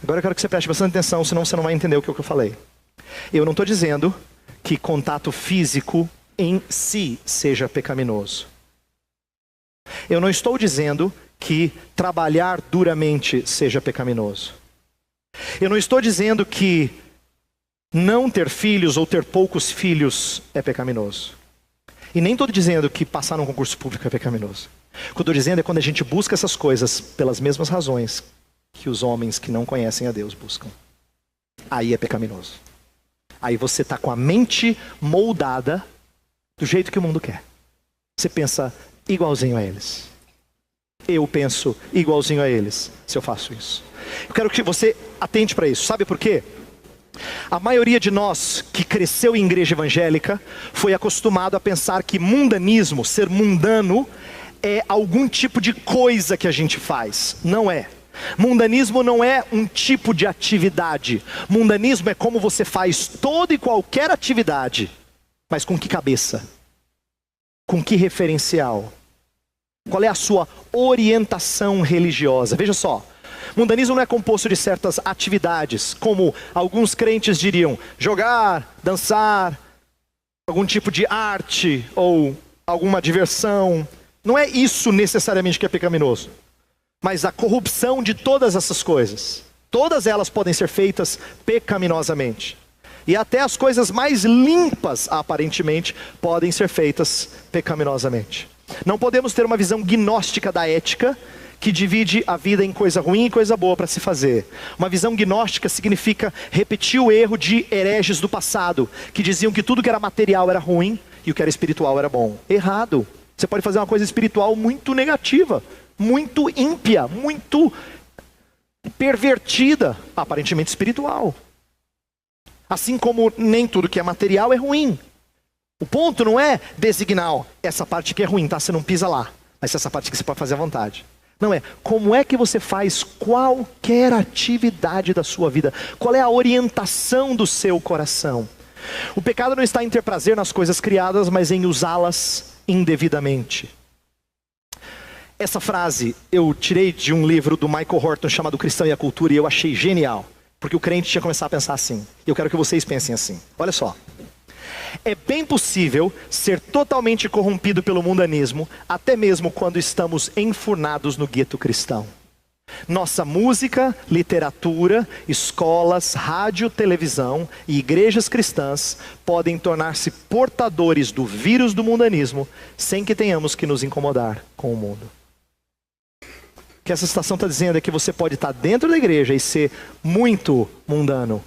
Agora eu quero que você preste bastante atenção, senão você não vai entender o que eu falei. Eu não estou dizendo que contato físico em si seja pecaminoso. Eu não estou dizendo que trabalhar duramente seja pecaminoso. Eu não estou dizendo que não ter filhos ou ter poucos filhos é pecaminoso. E nem estou dizendo que passar num concurso público é pecaminoso. O que eu estou dizendo é quando a gente busca essas coisas pelas mesmas razões que os homens que não conhecem a Deus buscam. Aí é pecaminoso. Aí você está com a mente moldada do jeito que o mundo quer. Você pensa igualzinho a eles. Eu penso igualzinho a eles se eu faço isso. Eu quero que você atente para isso. Sabe por quê? A maioria de nós que cresceu em igreja evangélica foi acostumado a pensar que mundanismo, ser mundano, é algum tipo de coisa que a gente faz. Não é. Mundanismo não é um tipo de atividade. Mundanismo é como você faz toda e qualquer atividade. Mas com que cabeça? Com que referencial? Qual é a sua orientação religiosa? Veja só. Mundanismo não é composto de certas atividades, como alguns crentes diriam, jogar, dançar, algum tipo de arte ou alguma diversão. Não é isso necessariamente que é pecaminoso, mas a corrupção de todas essas coisas. Todas elas podem ser feitas pecaminosamente. E até as coisas mais limpas, aparentemente, podem ser feitas pecaminosamente. Não podemos ter uma visão gnóstica da ética, que divide a vida em coisa ruim e coisa boa para se fazer. Uma visão gnóstica significa repetir o erro de hereges do passado, que diziam que tudo que era material era ruim e o que era espiritual era bom. Errado. Você pode fazer uma coisa espiritual muito negativa, muito ímpia, muito pervertida, aparentemente espiritual. Assim como nem tudo que é material é ruim. O ponto não é designar essa parte que é ruim, tá? Você não pisa lá. Mas essa parte que você pode fazer à vontade. Não é, como é que você faz qualquer atividade da sua vida? Qual é a orientação do seu coração? O pecado não está em ter prazer nas coisas criadas, mas em usá-las indevidamente. Essa frase eu tirei de um livro do Michael Horton chamado O Cristão e a Cultura, e eu achei genial. Porque o crente tinha começado a pensar assim. E eu quero que vocês pensem assim. Olha só. É bem possível ser totalmente corrompido pelo mundanismo, até mesmo quando estamos enfurnados no gueto cristão. Nossa música, literatura, escolas, rádio, televisão e igrejas cristãs podem tornar-se portadores do vírus do mundanismo, sem que tenhamos que nos incomodar com o mundo. O que essa citação está dizendo é que você pode estar dentro da igreja e ser muito mundano.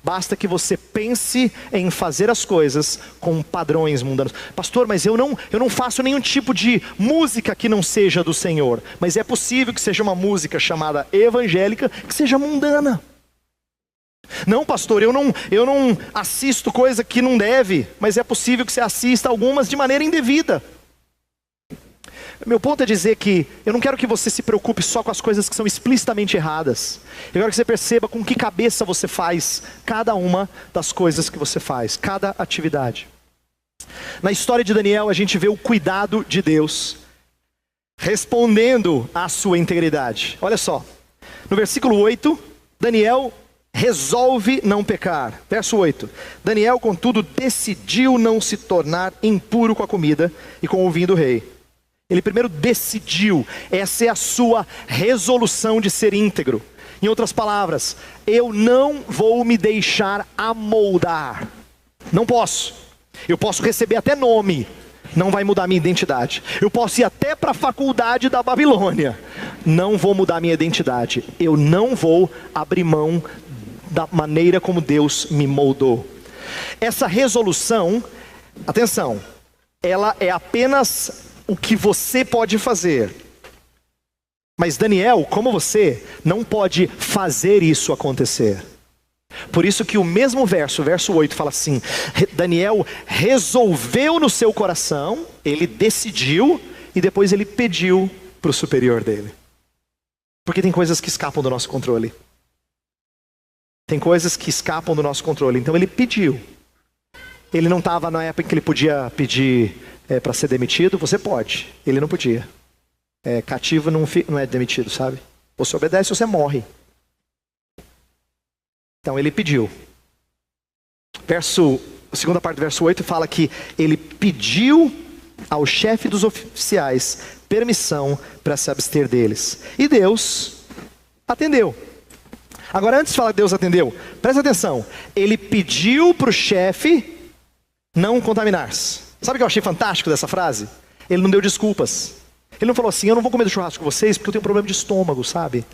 Basta que você pense em fazer as coisas com padrões mundanos. Pastor, mas eu não faço nenhum tipo de música que não seja do Senhor. Mas é possível que seja uma música chamada evangélica que seja mundana. Não, pastor, eu não assisto coisa que não deve. Mas é possível que você assista algumas de maneira indevida. Meu ponto é dizer que eu não quero que você se preocupe só com as coisas que são explicitamente erradas. Eu quero que você perceba com que cabeça você faz cada uma das coisas que você faz, cada atividade. Na história de Daniel, a gente vê o cuidado de Deus respondendo à sua integridade. Olha só, no versículo 8, Daniel resolve não pecar. Verso 8, Daniel, contudo, decidiu não se tornar impuro com a comida e com o vinho do rei. Ele primeiro decidiu, essa é a sua resolução de ser íntegro. Em outras palavras, eu não vou me deixar amoldar. Não posso. Eu posso receber até nome, não vai mudar minha identidade. Eu posso ir até para a faculdade da Babilônia, não vou mudar minha identidade. Eu não vou abrir mão da maneira como Deus me moldou. Essa resolução, atenção, ela é apenas o que você pode fazer. Mas Daniel, como você, não pode fazer isso acontecer. Por isso que o mesmo verso 8 fala assim, Daniel resolveu no seu coração, ele decidiu e depois ele pediu para o superior dele. Porque tem coisas que escapam do nosso controle. Tem coisas que escapam do nosso controle, então ele pediu. Ele não estava na época em que ele podia pedir para ser demitido, você pode. Ele não podia. Cativo não é demitido, sabe? Ou você obedece ou você morre. Então ele pediu. A segunda parte do verso 8 fala que ele pediu ao chefe dos oficiais permissão para se abster deles. E Deus atendeu. Agora, antes de falar que Deus atendeu, presta atenção. Ele pediu para o chefe não contaminar-se. Sabe o que eu achei fantástico dessa frase? Ele não deu desculpas. Ele não falou assim, eu não vou comer do churrasco com vocês porque eu tenho um problema de estômago, sabe?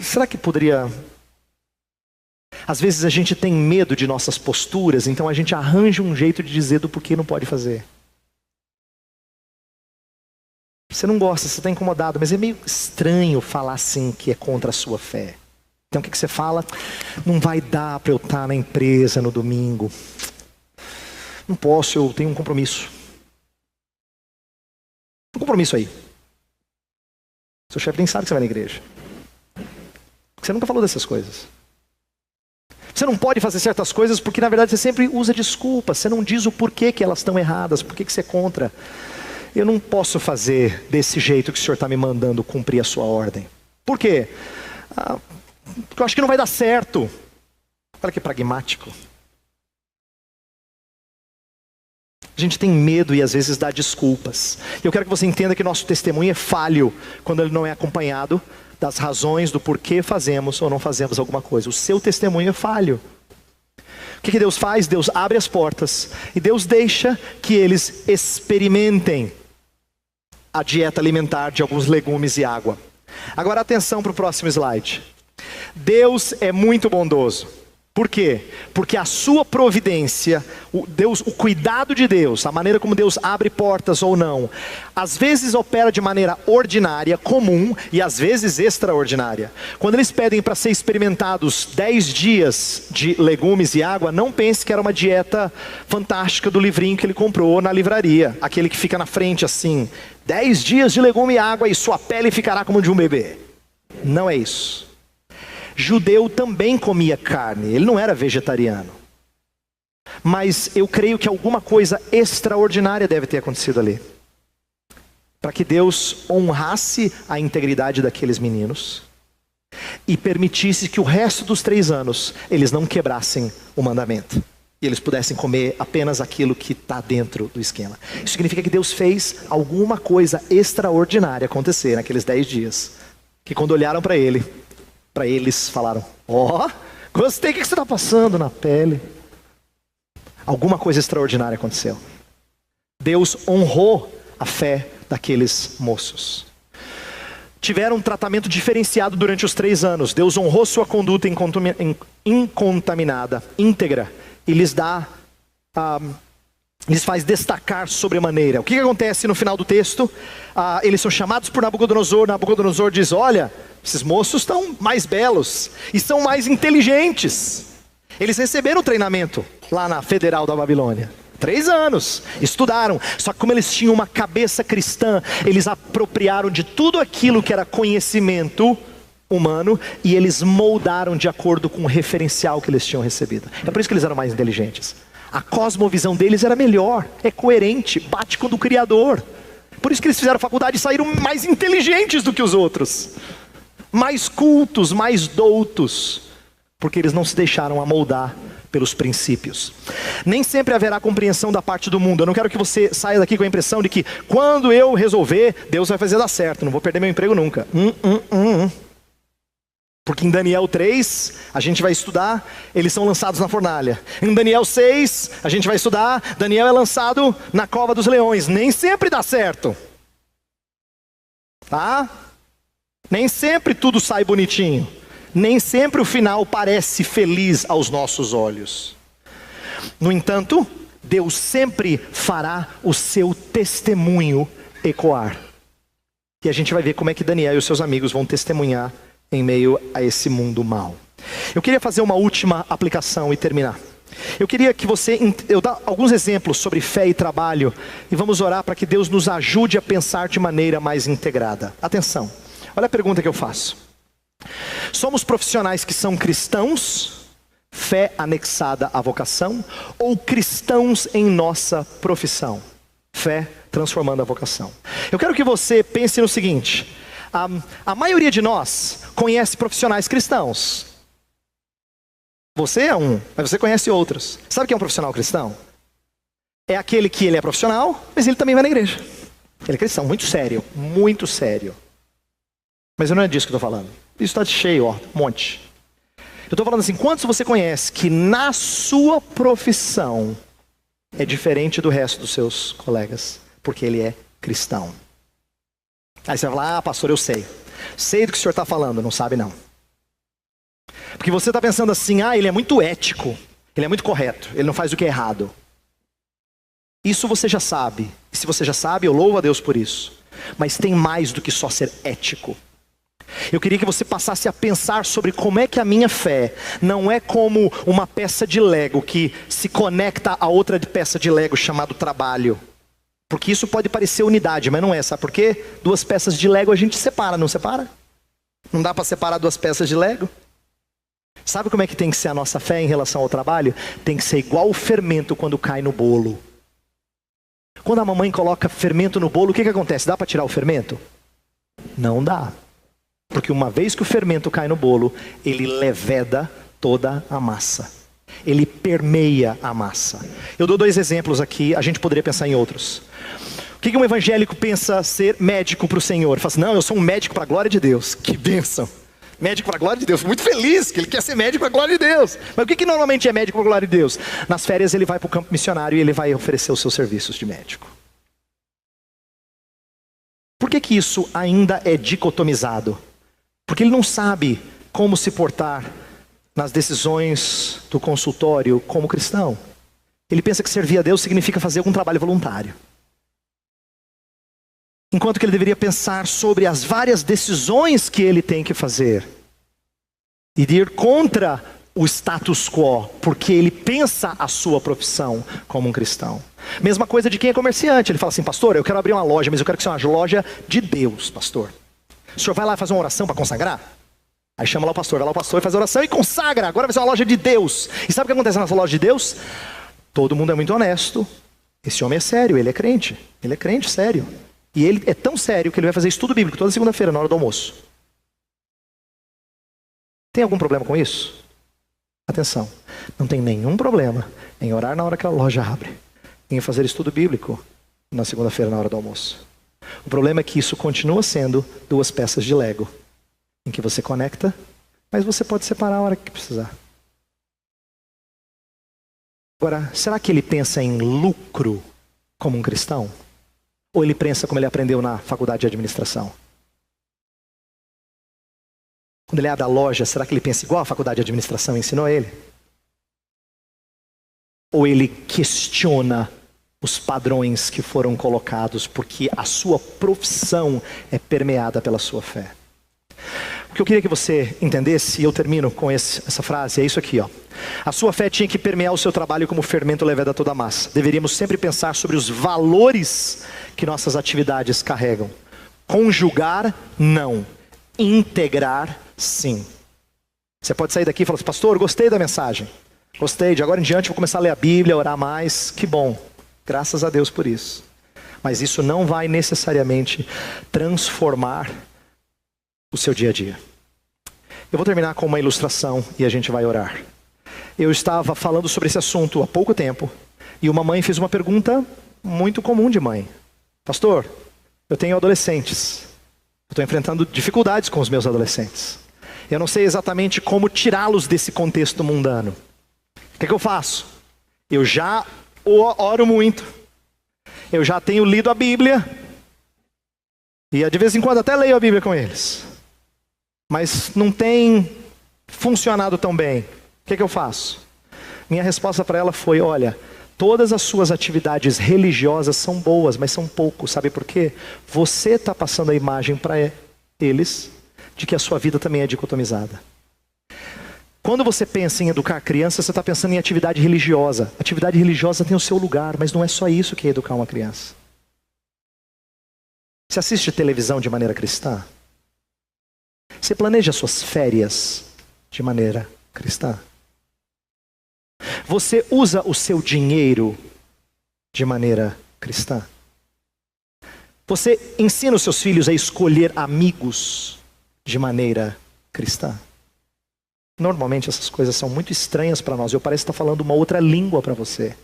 Será que poderia... Às vezes a gente tem medo de nossas posturas, então a gente arranja um jeito de dizer do porquê não pode fazer. Você não gosta, você está incomodado, mas é meio estranho falar assim que é contra a sua fé. Então o que você fala? Não vai dar para eu estar na empresa no domingo. Não posso, eu tenho um compromisso. Um compromisso aí. Seu chefe nem sabe que você vai na igreja. Você nunca falou dessas coisas. Você não pode fazer certas coisas porque na verdade você sempre usa desculpas. Você não diz o porquê que elas estão erradas, porquê que você é contra. Eu não posso fazer desse jeito que o Senhor está me mandando cumprir a sua ordem. Por quê? Porque eu acho que não vai dar certo. Olha que pragmático. gente tem medo e às vezes dá desculpas. Eu quero que você entenda que nosso testemunho é falho quando ele não é acompanhado das razões do porquê fazemos ou não fazemos alguma coisa. O seu testemunho é falho. O que Deus faz? Deus abre as portas e Deus deixa que eles experimentem a dieta alimentar de alguns legumes e água. Agora atenção para o próximo slide. Deus é muito bondoso. Por quê? Porque a sua providência, o cuidado de Deus, a maneira como Deus abre portas ou não, às vezes opera de maneira ordinária, comum, e às vezes extraordinária. Quando eles pedem para ser experimentados 10 dias de legumes e água, não pense que era uma dieta fantástica do livrinho que ele comprou na livraria, aquele que fica na frente assim, 10 dias de legume e água e sua pele ficará como de um bebê. Não é isso. Judeu também comia carne, ele não era vegetariano. Mas eu creio que alguma coisa extraordinária deve ter acontecido ali, para que Deus honrasse a integridade daqueles meninos e permitisse que o resto dos 3 anos eles não quebrassem o mandamento e eles pudessem comer apenas aquilo que está dentro do esquema. Isso significa que Deus fez alguma coisa extraordinária acontecer naqueles 10 dias, que quando olharam para eles falaram: ó, gostei, o que você está passando na pele? Alguma coisa extraordinária aconteceu. Deus honrou a fé daqueles moços. Tiveram um tratamento diferenciado durante os 3 anos. Deus honrou sua conduta incontaminada, íntegra, e lhes faz destacar sobremaneira. O que acontece no final do texto? Eles são chamados por Nabucodonosor. Nabucodonosor diz: olha, esses moços estão mais belos e são mais inteligentes. Eles receberam treinamento lá na Federal da Babilônia. 3 anos, estudaram. Só que como eles tinham uma cabeça cristã, eles apropriaram de tudo aquilo que era conhecimento humano e eles moldaram de acordo com o referencial que eles tinham recebido. É por isso que eles eram mais inteligentes. A cosmovisão deles era melhor, é coerente, bate com o do Criador. Por isso que eles fizeram faculdade e saíram mais inteligentes do que os outros, mais cultos, mais doutos, porque eles não se deixaram amoldar pelos princípios. Nem sempre haverá compreensão da parte do mundo. Eu não quero que você saia daqui com a impressão de que quando eu resolver, Deus vai fazer dar certo, não vou perder meu emprego nunca. Porque em Daniel 3, a gente vai estudar, eles são lançados na fornalha. Em Daniel 6, a gente vai estudar, Daniel é lançado na cova dos leões. Nem sempre dá certo. Tá? Nem sempre tudo sai bonitinho. Nem sempre o final parece feliz aos nossos olhos. No entanto, Deus sempre fará o seu testemunho ecoar. E a gente vai ver como é que Daniel e os seus amigos vão testemunhar em meio a esse mundo mau. Eu queria fazer uma última aplicação e terminar. Eu queria que eu dar alguns exemplos sobre fé e trabalho e vamos orar para que Deus nos ajude a pensar de maneira mais integrada. Atenção, olha a pergunta que eu faço. Somos profissionais que são cristãos, fé anexada à vocação, ou cristãos em nossa profissão, fé transformando a vocação? Eu quero que você pense no seguinte: a maioria de nós conhece profissionais cristãos. Você é um, mas você conhece outros. Sabe o que é um profissional cristão? É aquele que ele é profissional, mas ele também vai na igreja. Ele é cristão, muito sério, muito sério. Mas não é disso que eu estou falando. Isso está cheio, ó, um monte. Eu estou falando assim, quantos você conhece que na sua profissão é diferente do resto dos seus colegas? Porque ele é cristão. Aí você vai falar: pastor, eu sei. Sei do que o senhor está falando. Não sabe não. Porque você está pensando assim: ele é muito ético. Ele é muito correto. Ele não faz o que é errado. Isso você já sabe. E se você já sabe, eu louvo a Deus por isso. Mas tem mais do que só ser ético. Eu queria que você passasse a pensar sobre como é que a minha fé não é como uma peça de Lego que se conecta a outra peça de Lego chamado trabalho. Porque isso pode parecer unidade, mas não é. Sabe por quê? 2 peças de Lego a gente separa, não separa? Não dá para separar 2 peças de Lego? Sabe como é que tem que ser a nossa fé em relação ao trabalho? Tem que ser igual o fermento quando cai no bolo. Quando a mamãe coloca fermento no bolo, o que acontece? Dá para tirar o fermento? Não dá. Porque uma vez que o fermento cai no bolo, ele leveda toda a massa. ele permeia a massa. Eu dou 2 exemplos aqui, a gente poderia pensar em outros. O que um evangélico pensa ser médico para o Senhor? Fala assim, não, eu sou um médico para a glória de Deus. Que bênção! Médico para a glória de Deus, muito feliz que ele quer ser médico para a glória de Deus. Mas o que normalmente é médico para a glória de Deus? Nas férias ele vai para o campo missionário e ele vai oferecer os seus serviços de médico. Por que isso ainda é dicotomizado? Porque ele não sabe como se portar nas decisões do consultório como cristão. Ele pensa que servir a Deus significa fazer algum trabalho voluntário. Enquanto que ele deveria pensar sobre as várias decisões que ele tem que fazer. E de ir contra o status quo, porque ele pensa a sua profissão como um cristão. Mesma coisa de quem é comerciante. Ele fala assim, pastor, eu quero abrir uma loja, mas eu quero que seja uma loja de Deus, pastor. O senhor vai lá fazer uma oração para consagrar? Aí chama lá o pastor, vai lá o pastor, faz a oração e consagra. Agora vai ser uma loja de Deus. E sabe o que acontece nessa loja de Deus? Todo mundo é muito honesto. Esse homem é sério, ele é crente. Ele é crente, sério. E ele é tão sério que ele vai fazer estudo bíblico toda segunda-feira na hora do almoço. Tem algum problema com isso? Atenção, não tem nenhum problema em orar na hora que a loja abre, em fazer estudo bíblico na segunda-feira na hora do almoço. O problema é que isso continua sendo 2 peças de Lego, em que você conecta, mas você pode separar a hora que precisar. Agora, será que ele pensa em lucro como um cristão? Ou ele pensa como ele aprendeu na faculdade de administração? Quando ele abre a loja, será que ele pensa igual a faculdade de administração ensinou ele? Ou ele questiona os padrões que foram colocados porque a sua profissão é permeada pela sua fé? O que eu queria que você entendesse, e eu termino com essa frase, é isso aqui, ó. A sua fé tinha que permear o seu trabalho como fermento leveda a toda a massa. Deveríamos sempre pensar sobre os valores que nossas atividades carregam. Conjugar, não. Integrar, sim. Você pode sair daqui e falar assim, pastor, gostei da mensagem. Gostei, de agora em diante vou começar a ler a Bíblia, orar mais. Que bom, graças a Deus por isso. Mas isso não vai necessariamente transformar o seu dia a dia. Eu vou terminar com uma ilustração e a gente vai orar. Eu estava falando sobre esse assunto há pouco tempo e uma mãe fez uma pergunta muito comum de mãe. Pastor, eu tenho adolescentes. Eu estou enfrentando dificuldades com os meus adolescentes. Eu não sei exatamente como tirá-los desse contexto mundano. O que eu faço? Eu já oro muito. Eu já tenho lido a Bíblia. E de vez em quando até leio a Bíblia com eles. Mas não tem funcionado tão bem. O que eu faço? Minha resposta para ela foi, olha, todas as suas atividades religiosas são boas, mas são pouco. Sabe por quê? Você está passando a imagem para eles de que a sua vida também é dicotomizada. Quando você pensa em educar criança, você está pensando em atividade religiosa. Atividade religiosa tem o seu lugar, mas não é só isso que é educar uma criança. Você assiste televisão de maneira cristã? Você planeja suas férias de maneira cristã? Você usa o seu dinheiro de maneira cristã? Você ensina os seus filhos a escolher amigos de maneira cristã? Normalmente essas coisas são muito estranhas para nós. Eu pareço estar falando uma outra língua para você.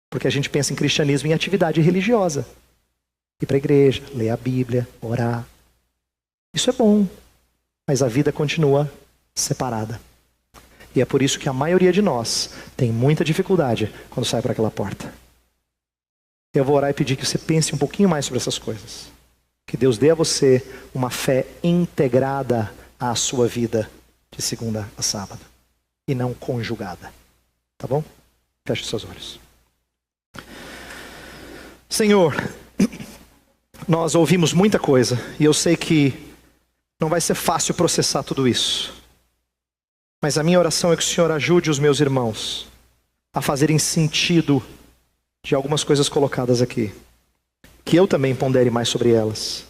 Porque a gente pensa em cristianismo em atividade religiosa. Ir para a igreja, ler a Bíblia, orar. Isso é bom. Mas a vida continua separada. E é por isso que a maioria de nós tem muita dificuldade quando sai para aquela porta. Eu vou orar e pedir que você pense um pouquinho mais sobre essas coisas. Que Deus dê a você uma fé integrada à sua vida de segunda a sábado. E não conjugada. Tá bom? Feche seus olhos. Senhor, nós ouvimos muita coisa. E eu sei que não vai ser fácil processar tudo isso. Mas a minha oração é que o Senhor ajude os meus irmãos a fazerem sentido de algumas coisas colocadas aqui. Que eu também pondere mais sobre elas.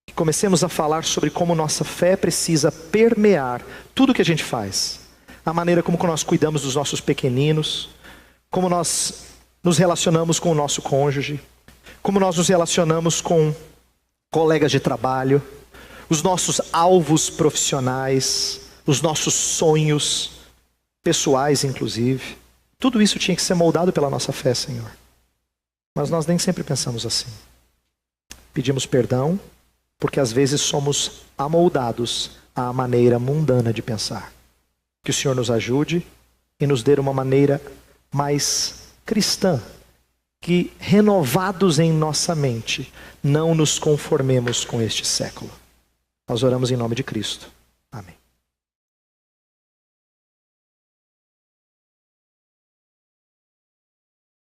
Que comecemos a falar sobre como nossa fé precisa permear tudo que a gente faz. A maneira como nós cuidamos dos nossos pequeninos. Como nós nos relacionamos com o nosso cônjuge. Como nós nos relacionamos com colegas de trabalho. Os nossos alvos profissionais, os nossos sonhos, pessoais inclusive. Tudo isso tinha que ser moldado pela nossa fé, Senhor. Mas nós nem sempre pensamos assim. Pedimos perdão, porque às vezes somos amoldados à maneira mundana de pensar. Que o Senhor nos ajude e nos dê uma maneira mais cristã, que renovados em nossa mente, não nos conformemos com este século. Nós oramos em nome de Cristo. Amém.